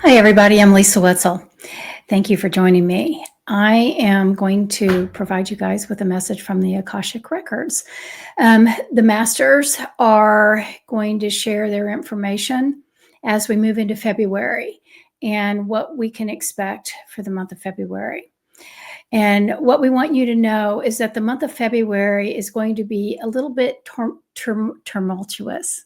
Hi, everybody. I'm Lisa Wetzel. Thank you for joining me. I am going to provide you guys with a message from the Akashic Records. The Masters are going to share their information as we move into February and what we can expect for the month of February. And what we want you to know is that the month of February is going to be a little bit tumultuous.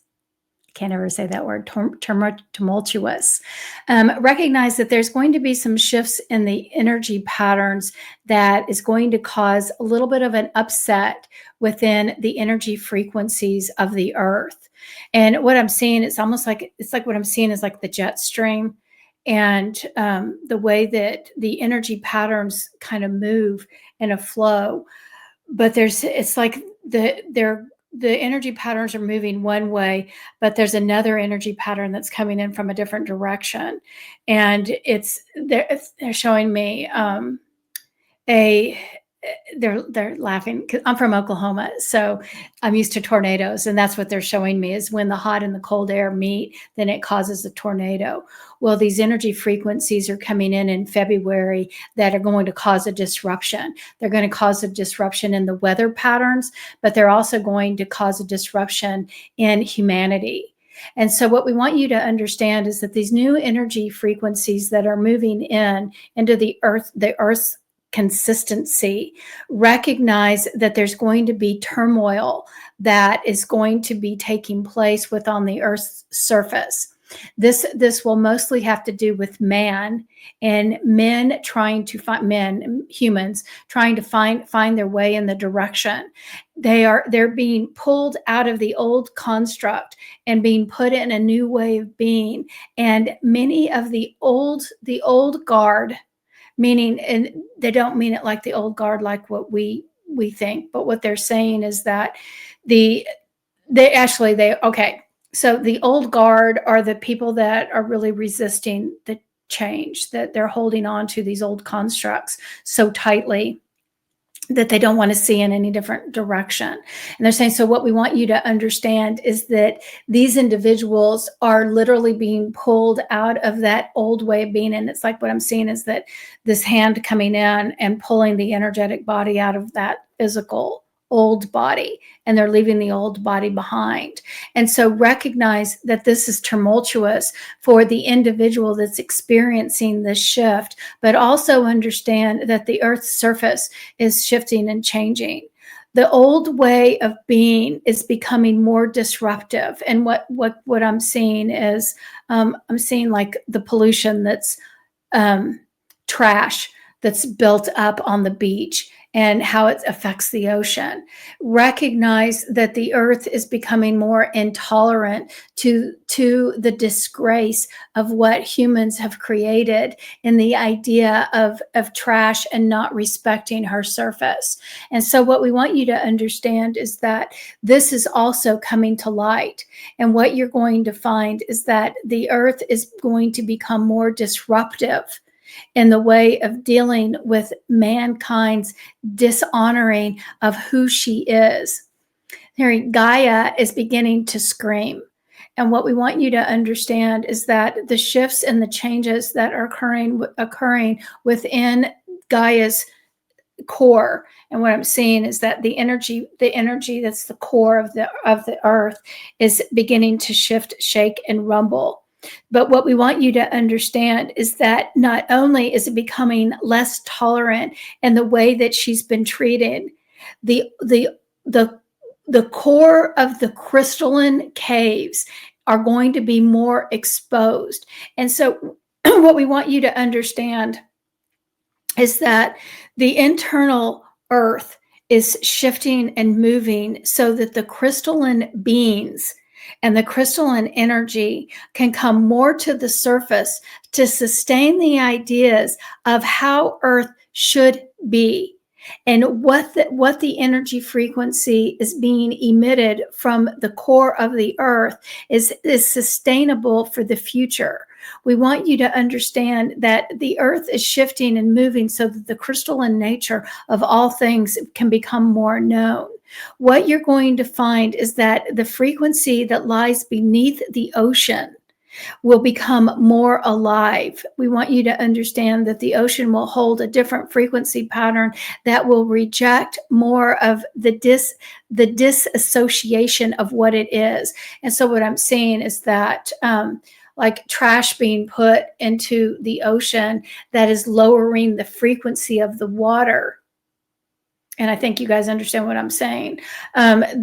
Can't ever say that word, tumultuous. Recognize that there's going to be some shifts in the energy patterns that is going to cause a little bit of an upset within the energy frequencies of the earth. And what I'm seeing, it's like what I'm seeing is like the jet stream and the way that the energy patterns kind of move in a flow. But it's like the energy patterns are moving one way, but there's another energy pattern that's coming in from a different direction. And they're showing me they're laughing because I'm from Oklahoma, so I'm used to tornadoes, and that's what they're showing me is when the hot and the cold air meet, then it causes a tornado. Well, these energy frequencies are coming in February that are going to cause a disruption. They're going to cause a disruption in the weather patterns, but they're also going to cause a disruption in humanity. And so what we want you to understand is that these new energy frequencies that are moving into the earth's consistency, recognize that there's going to be turmoil that is going to be taking place on the earth's surface. This will mostly have to do with man and humans trying to find their way in the direction. They're being pulled out of the old construct and being put in a new way of being. And many of the old guard, meaning, and they don't mean it like the old guard, like what we think, but what they're saying is that so the old guard are the people that are really resisting the change, that they're holding on to these old constructs so tightly that they don't want to see in any different direction. And they're saying, so what we want you to understand is that these individuals are literally being pulled out of that old way of being. And it's like what I'm seeing is that this hand coming in and pulling the energetic body out of that physical old body, and they're leaving the old body behind. And so recognize that this is tumultuous for the individual that's experiencing this shift, but also understand that the earth's surface is shifting and changing. The old way of being is becoming more disruptive. And what I'm seeing is I'm seeing like the pollution that's trash that's built up on the beach and how it affects the ocean. Recognize that the earth is becoming more intolerant to the disgrace of what humans have created in the idea of trash and not respecting her surface. And so what we want you to understand is that this is also coming to light. And what you're going to find is that the earth is going to become more disruptive in the way of dealing with mankind's dishonoring of who she is. Gaia is beginning to scream. And what we want you to understand is that the shifts and the changes that are occurring within Gaia's core. And what I'm seeing is that the energy that's the core of the earth is beginning to shift, shake, and rumble. But what we want you to understand is that not only is it becoming less tolerant in the way that she's been treated, the core of the crystalline caves are going to be more exposed. And so what we want you to understand is that the internal earth is shifting and moving so that the crystalline beings and the crystalline energy can come more to the surface to sustain the ideas of how Earth should be and what the energy frequency is being emitted from the core of the Earth is sustainable for the future. We want you to understand that the earth is shifting and moving so that the crystalline nature of all things can become more known. What you're going to find is that the frequency that lies beneath the ocean will become more alive. We want you to understand that the ocean will hold a different frequency pattern that will reject more of the disassociation of what it is. And so what I'm saying is that like trash being put into the ocean that is lowering the frequency of the water. And I think you guys understand what I'm saying. That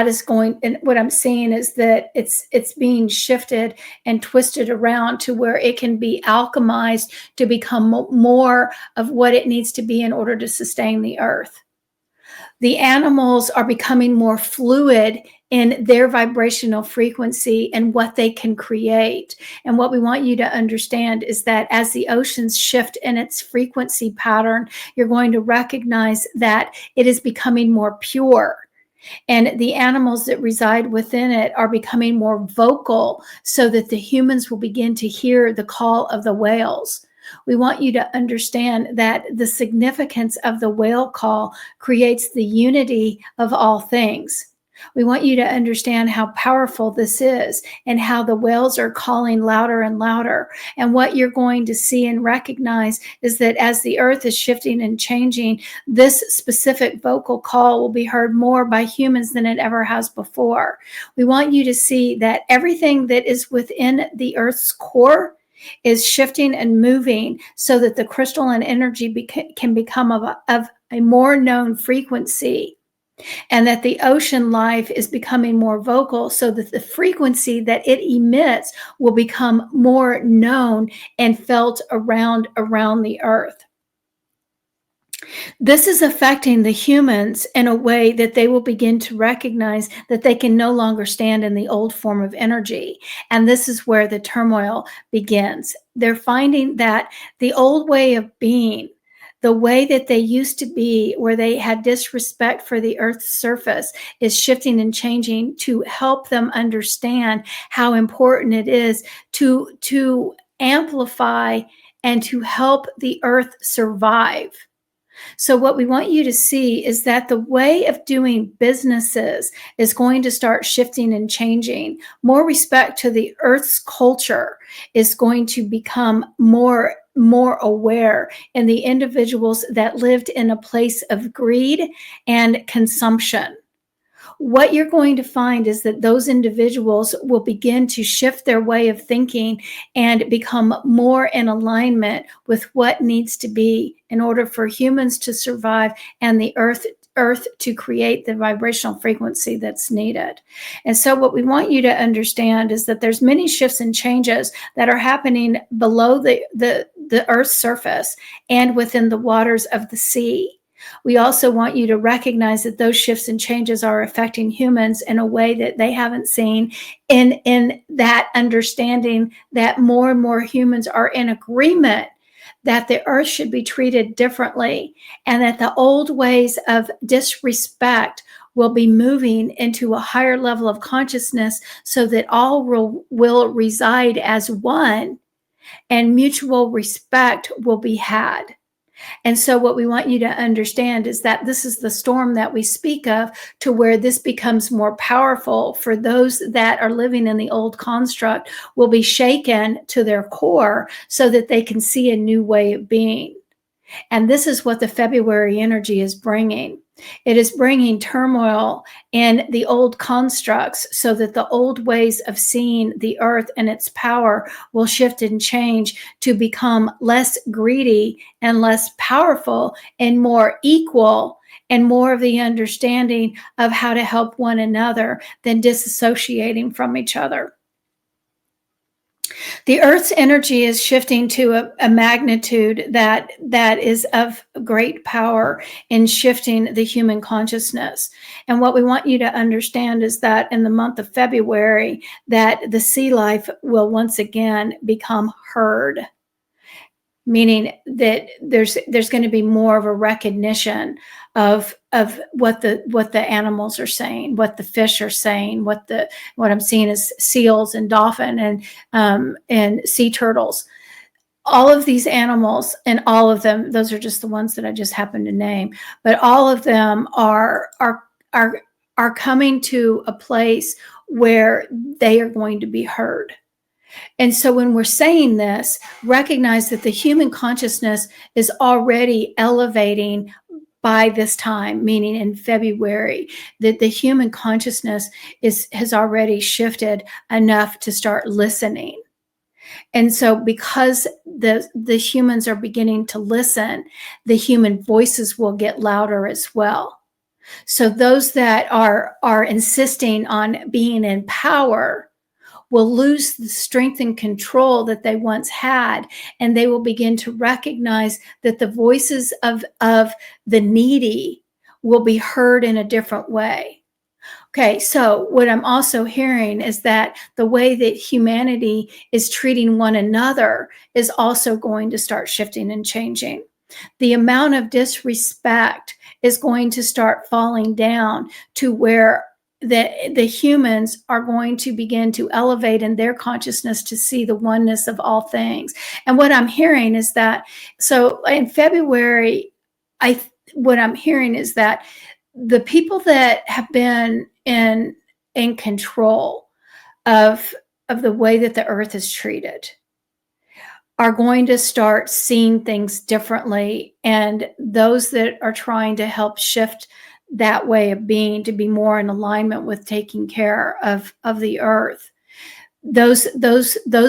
is going, and what I'm saying is that it's being shifted and twisted around to where it can be alchemized to become more of what it needs to be in order to sustain the earth. The animals are becoming more fluid in their vibrational frequency and what they can create. And what we want you to understand is that as the oceans shift in its frequency pattern, you're going to recognize that it is becoming more pure. And the animals that reside within it are becoming more vocal so that the humans will begin to hear the call of the whales. We want you to understand that the significance of the whale call creates the unity of all things. We want you to understand how powerful this is and how the whales are calling louder and louder. And what you're going to see and recognize is that as the earth is shifting and changing, this specific vocal call will be heard more by humans than it ever has before. We want you to see that everything that is within the earth's core is shifting and moving so that the crystalline energy can become of a more known frequency, and that the ocean life is becoming more vocal so that the frequency that it emits will become more known and felt around the earth. This is affecting the humans in a way that they will begin to recognize that they can no longer stand in the old form of energy. And this is where the turmoil begins. They're finding that the old way of being, the way that they used to be, where they had disrespect for the earth's surface, is shifting and changing to help them understand how important it is to amplify and to help the earth survive. So what we want you to see is that the way of doing businesses is going to start shifting and changing. More respect to the earth's culture is going to become more aware in the individuals that lived in a place of greed and consumption. What you're going to find is that those individuals will begin to shift their way of thinking and become more in alignment with what needs to be in order for humans to survive and the earth to create the vibrational frequency that's needed. And so what we want you to understand is that there's many shifts and changes that are happening below the earth's surface and within the waters of the sea. We also want you to recognize that those shifts and changes are affecting humans in a way that they haven't seen, in that understanding that more and more humans are in agreement that the earth should be treated differently, and that the old ways of disrespect will be moving into a higher level of consciousness so that all will reside as one and mutual respect will be had. And so what we want you to understand is that this is the storm that we speak of, to where this becomes more powerful for those that are living in the old construct will be shaken to their core so that they can see a new way of being. And this is what the February energy is bringing. It is bringing turmoil in the old constructs so that the old ways of seeing the earth and its power will shift and change to become less greedy and less powerful and more equal, and more of the understanding of how to help one another than disassociating from each other. The earth's energy is shifting to a magnitude that is of great power in shifting the human consciousness. And what we want you to understand is that in the month of February, that the sea life will once again become heard, meaning that there's going to be more of a recognition of what the animals are saying, what the fish are saying, what I'm seeing is seals and dolphin and sea turtles. All of these animals, and all of them, those are just the ones that I just happened to name, but all of them are are coming to a place where they are going to be heard. And so when we're saying this, recognize that the human consciousness is already elevating by this time, meaning in February, that the human consciousness has already shifted enough to start listening. And so because the humans are beginning to listen, the human voices will get louder as well. So those that are insisting on being in power will lose the strength and control that they once had, and they will begin to recognize that the voices of the needy will be heard in a different way. Okay, so what I'm also hearing is that the way that humanity is treating one another is also going to start shifting and changing. The amount of disrespect is going to start falling down to where the humans are going to begin to elevate in their consciousness to see the oneness of all things. And what I'm hearing is that, so in February, what I'm hearing is that the people that have been in control of the way that the earth is treated are going to start seeing things differently, and those that are trying to help shift that way of being to be more in alignment with taking care of the earth, those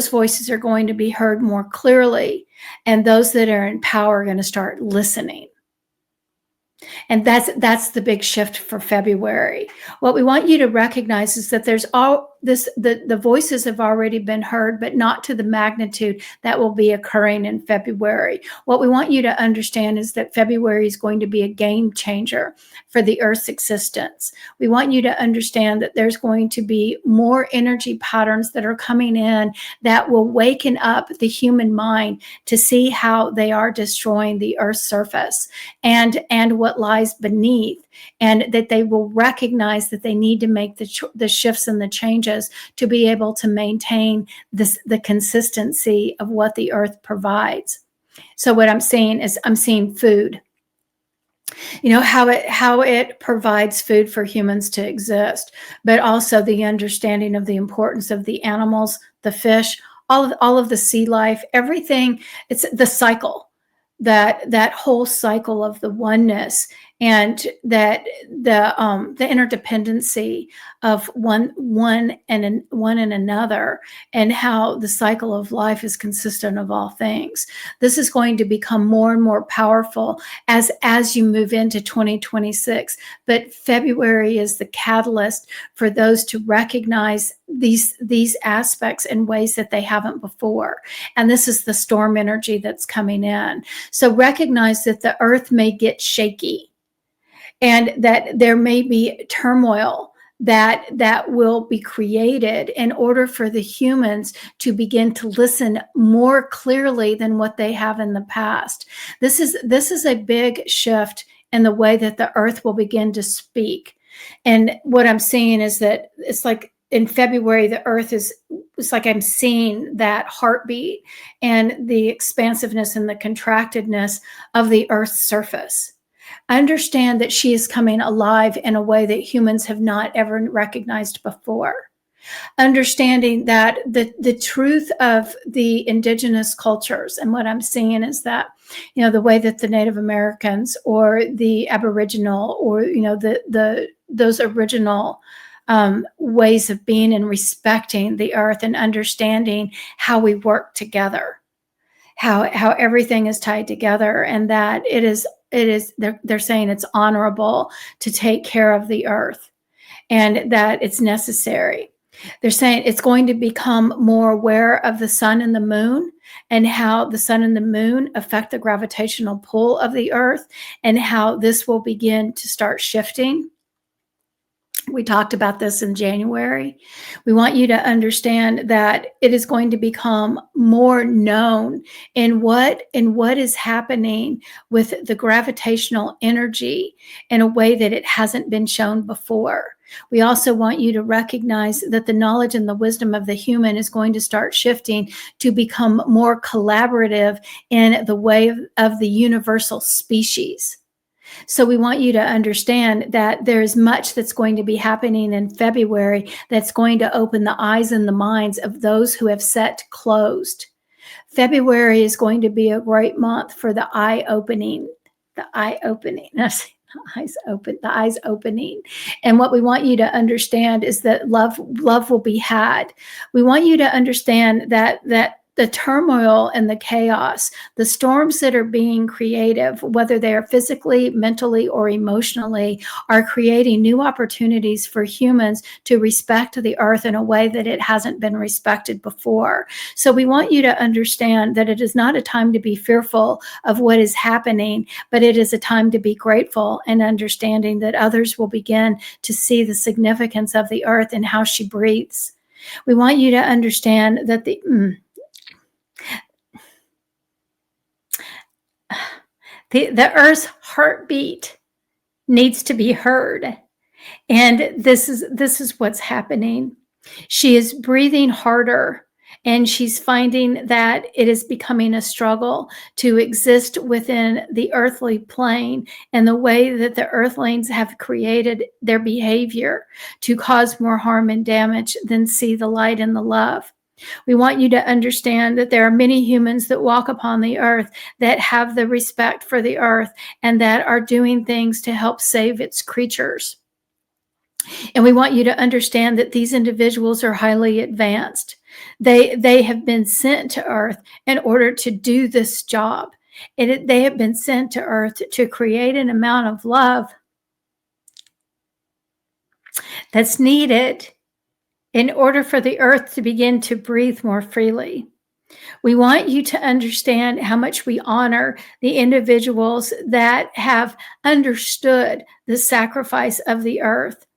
voices are going to be heard more clearly, and those that are in power are going to start listening. And that's the big shift for February. What we want you to recognize is that there's all this, the voices have already been heard, but not to the magnitude that will be occurring in February. What we want you to understand is that February is going to be a game changer for the Earth's existence. We want you to understand that there's going to be more energy patterns that are coming in that will waken up the human mind to see how they are destroying the Earth's surface and what lies beneath, and that they will recognize that they need to make the shifts and the changes to be able to maintain the consistency of what the earth provides. So what I'm seeing is I'm seeing food. You know, how it provides food for humans to exist, but also the understanding of the importance of the animals, the fish, all of the sea life, everything. It's the cycle, that whole cycle of the oneness, and that the interdependency of one and another, and how the cycle of life is consistent of all things. This is going to become more and more powerful as you move into 2026. But February is the catalyst for those to recognize these aspects in ways that they haven't before. And this is the storm energy that's coming in. So recognize that the earth may get shaky, and that there may be turmoil that will be created in order for the humans to begin to listen more clearly than what they have in the past. This is a big shift in the way that the earth will begin to speak. And what I'm seeing is that it's like in February, the earth it's like I'm seeing that heartbeat and the expansiveness and the contractedness of the earth's surface. Understand that she is coming alive in a way that humans have not ever recognized before. Understanding that the truth of the indigenous cultures, and what I'm seeing is that, you know, the way that the Native Americans or the Aboriginal, or, you know, those original ways of being and respecting the earth, and understanding how we work together, how everything is tied together, and that it is they're saying it's honorable to take care of the earth, and that it's necessary. They're saying it's going to become more aware of the sun and the moon, and how the sun and the moon affect the gravitational pull of the earth, and how this will begin to start shifting. We talked about this in January. We want you to understand that it is going to become more known in what is happening with the gravitational energy in a way that it hasn't been shown before. We also want you to recognize that the knowledge and the wisdom of the human is going to start shifting to become more collaborative in the way of the universal species. So we want you to understand that there is much that's going to be happening in February that's going to open the eyes and the minds of those who have set closed. February is going to be a great month for the eye opening. The eye opening. The eyes opening. And what we want you to understand is that love will be had. We want you to understand that the turmoil and the chaos, the storms that are being creative, whether they are physically, mentally, or emotionally, are creating new opportunities for humans to respect the earth in a way that it hasn't been respected before. So we want you to understand that it is not a time to be fearful of what is happening, but it is a time to be grateful and understanding that others will begin to see the significance of the earth and how she breathes. We want you to understand that the earth's heartbeat needs to be heard. And this is what's happening. She is breathing harder, and she's finding that it is becoming a struggle to exist within the earthly plane and the way that the earthlings have created their behavior to cause more harm and damage than see the light and the love. We want you to understand that there are many humans that walk upon the earth that have the respect for the earth and that are doing things to help save its creatures. And we want you to understand that these individuals are highly advanced. They have been sent to earth in order to do this job. They have been sent to earth to create an amount of love that's needed in order for the earth to begin to breathe more freely. We want you to understand how much we honor the individuals that have understood the sacrifice of the earth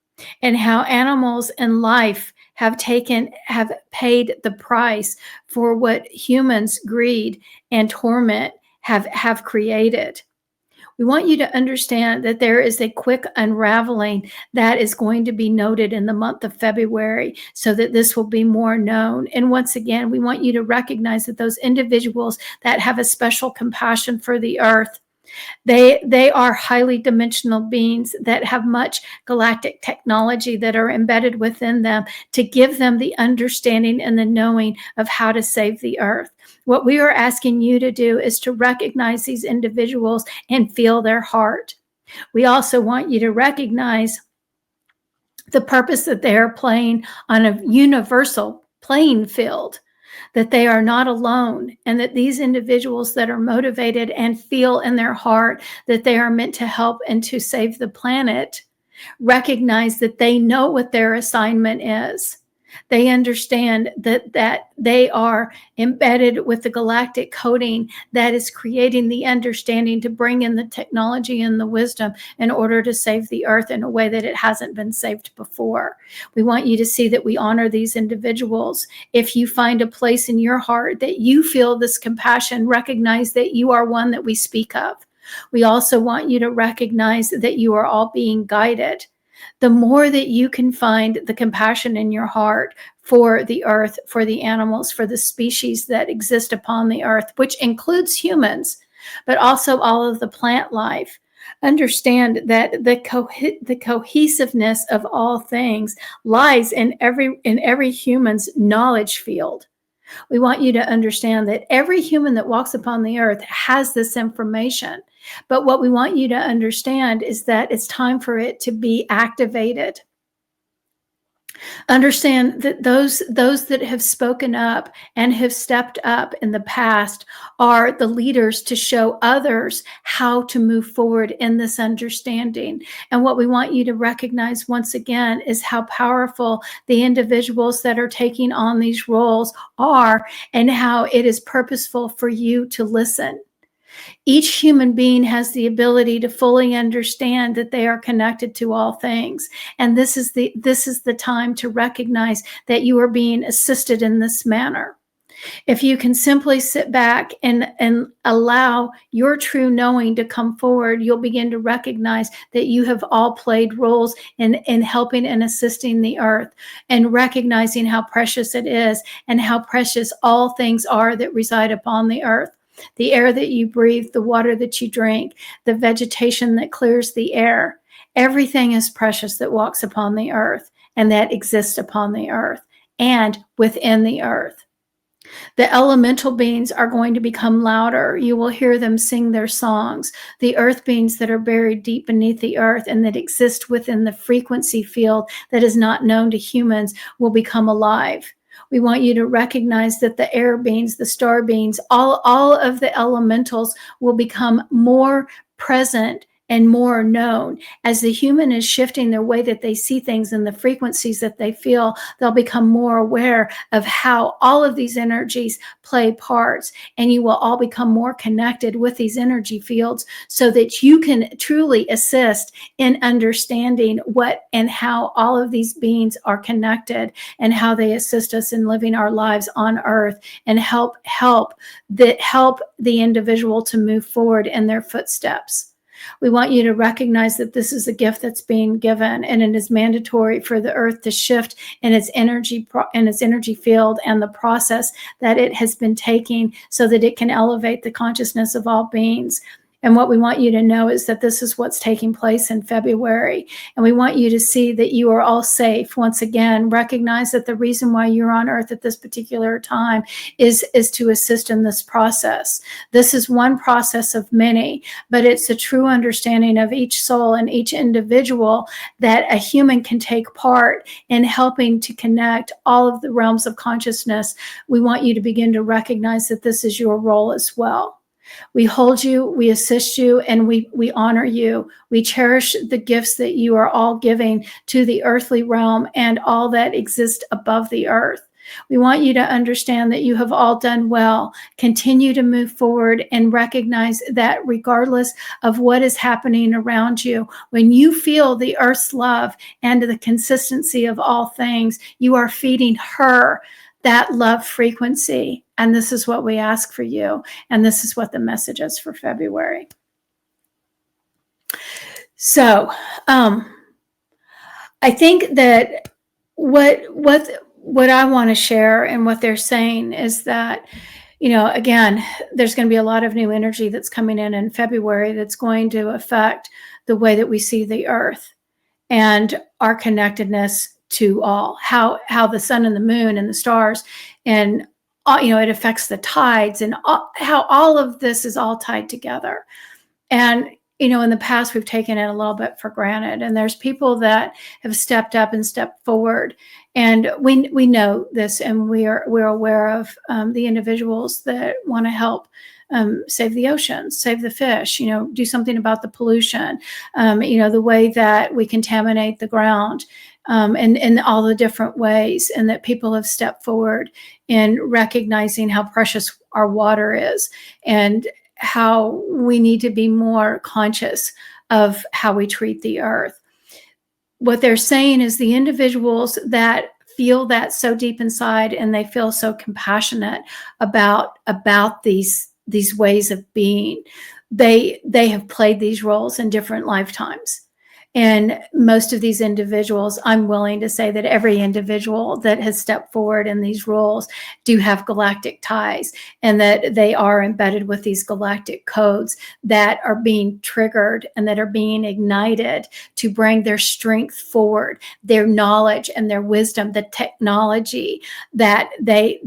and how animals and life have paid the price for what humans' greed and torment have created. We want you to understand that there is a quick unraveling that is going to be noted in the month of February so that this will be more known. And once again, we want you to recognize that those individuals that have a special compassion for the earth, they are highly dimensional beings that have much galactic technology that are embedded within them to give them the understanding and the knowing of how to save the earth. What we are asking you to do is to recognize these individuals and feel their heart. We also want you to recognize the purpose that they are playing on a universal playing field, that they are not alone, and that these individuals that are motivated and feel in their heart that they are meant to help and to save the planet recognize that they know what their assignment is. They understand that they are embedded with the galactic coding that is creating the understanding to bring in the technology and the wisdom in order to save the earth in a way that it hasn't been saved before. We want you to see that we honor these individuals. If you find a place in your heart that you feel this compassion, recognize that you are one that we speak of. We also want you to recognize that you are all being guided. The more that you can find the compassion in your heart for the earth, for the animals, for the species that exist upon the earth, which includes humans, but also all of the plant life, understand that the cohesiveness of all things lies in every human's knowledge field. We want you to understand that every human that walks upon the earth has this information. But what we want you to understand is that it's time for it to be activated. Understand that those that have spoken up and have stepped up in the past are the leaders to show others how to move forward in this understanding. And what we want you to recognize once again is how powerful the individuals that are taking on these roles are and how it is purposeful for you to listen. Each human being has the ability to fully understand that they are connected to all things. And this is the time to recognize that you are being assisted in this manner. If you can simply sit back and allow your true knowing to come forward, you'll begin to recognize that you have all played roles in helping and assisting the earth and recognizing how precious it is and how precious all things are that reside upon the earth. the air that you breathe, the water that you drink, the vegetation that clears the air. Everything is precious that walks upon the earth and that exists upon the earth and within the earth. The elemental beings are going to become louder. You will hear them sing their songs. The earth beings that are buried deep beneath the earth and that exist within the frequency field that is not known to humans will become alive. We want you to recognize that the air beings, the star beings, all of the elementals will become more present and more known. As the human is shifting their way that they see things and the frequencies that they feel, they'll become more aware of how all of these energies play parts, and you will all become more connected with these energy fields so that you can truly assist in understanding what and how all of these beings are connected and how they assist us in living our lives on earth and help the individual to move forward in their footsteps. We want you to recognize that this is a gift that's being given, and it is mandatory for the earth to shift in its energy field and the process that it has been taking so that it can elevate the consciousness of all beings. And what we want you to know is that this is what's taking place in February. And we want you to see that you are all safe. Once again, recognize that the reason why you're on earth at this particular time is to assist in this process. This is one process of many, but it's a true understanding of each soul and each individual that a human can take part in helping to connect all of the realms of consciousness. We want you to begin to recognize that this is your role as well. We hold you, we assist you, and we honor you. We cherish the gifts that you are all giving to the earthly realm and all that exists above the earth. We want you to understand that you have all done well. Continue to move forward and recognize that regardless of what is happening around you, when you feel the earth's love and the consistency of all things, you are feeding her that love frequency. And this is what we ask for you. And this is what the message is for February. So I think that what I want to share and what they're saying is that, again, there's going to be a lot of new energy that's coming in February that's going to affect the way that we see the earth and our connectedness to all, how the sun and the moon and the stars and it affects the tides and how all of this is all tied together. And in the past we've taken it a little bit for granted, and there's people that have stepped up and stepped forward, and we know this, and we're aware of the individuals that want to help save the oceans, save the fish, do something about the pollution, the way that we contaminate the ground, and all the different ways, and that people have stepped forward in recognizing how precious our water is and how we need to be more conscious of how we treat the earth. What they're saying is the individuals that feel that so deep inside and they feel so compassionate about these ways of being, they have played these roles in different lifetimes. And most of these individuals, I'm willing to say that every individual that has stepped forward in these roles do have galactic ties, and that they are embedded with these galactic codes that are being triggered and that are being ignited to bring their strength forward, their knowledge and their wisdom, the technology that they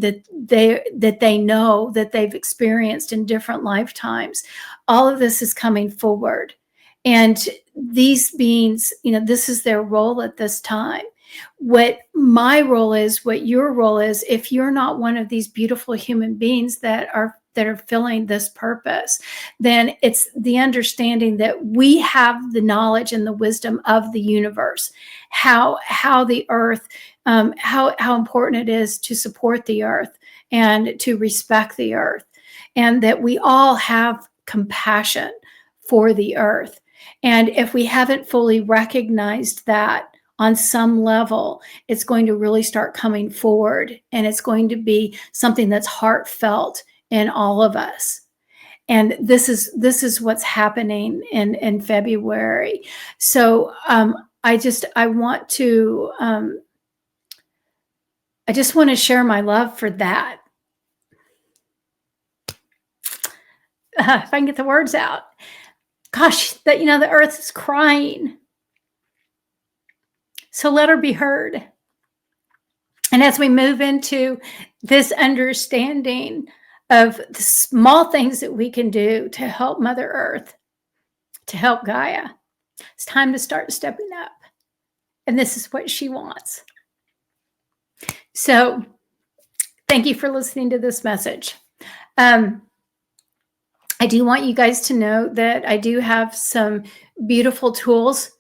know that they've experienced in different lifetimes. All of this is coming forward. And these beings, this is their role at this time. What my role is, what your role is, if you're not one of these beautiful human beings that are filling this purpose, then it's the understanding that we have the knowledge and the wisdom of the universe, how the earth, how important it is to support the earth and to respect the earth, and that we all have compassion for the earth. And if we haven't fully recognized that on some level, it's going to really start coming forward, and it's going to be something that's heartfelt in all of us. And this is what's happening in February. So I just want to share my love for that. if I can get the words out. Gosh, that, you know, the earth is crying. So let her be heard. And as we move into this understanding of the small things that we can do to help Mother Earth, to help Gaia, it's time to start stepping up. And this is what she wants. So thank you for listening to this message. I do want you guys to know that I do have some beautiful tools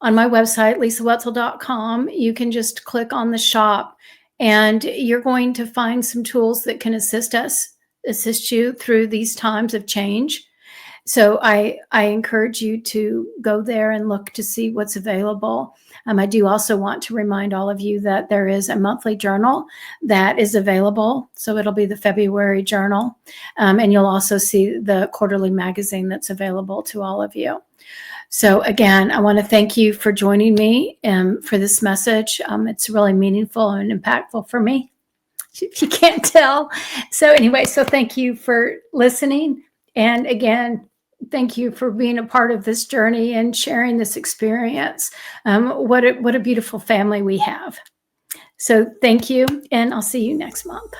on my website, lisawetzel.com. You can just click on the shop and you're going to find some tools that can assist you through these times of change. So I encourage you to go there and look to see what's available. I do also want to remind all of you that there is a monthly journal that is available. So it'll be the February journal. And you'll also see the quarterly magazine that's available to all of you. So again, I want to thank you for joining me for this message. It's really meaningful and impactful for me, if you can't tell. So anyway, so thank you for listening. And again, thank you for being a part of this journey and sharing this experience. What a beautiful family we have. So thank you, and I'll see you next month.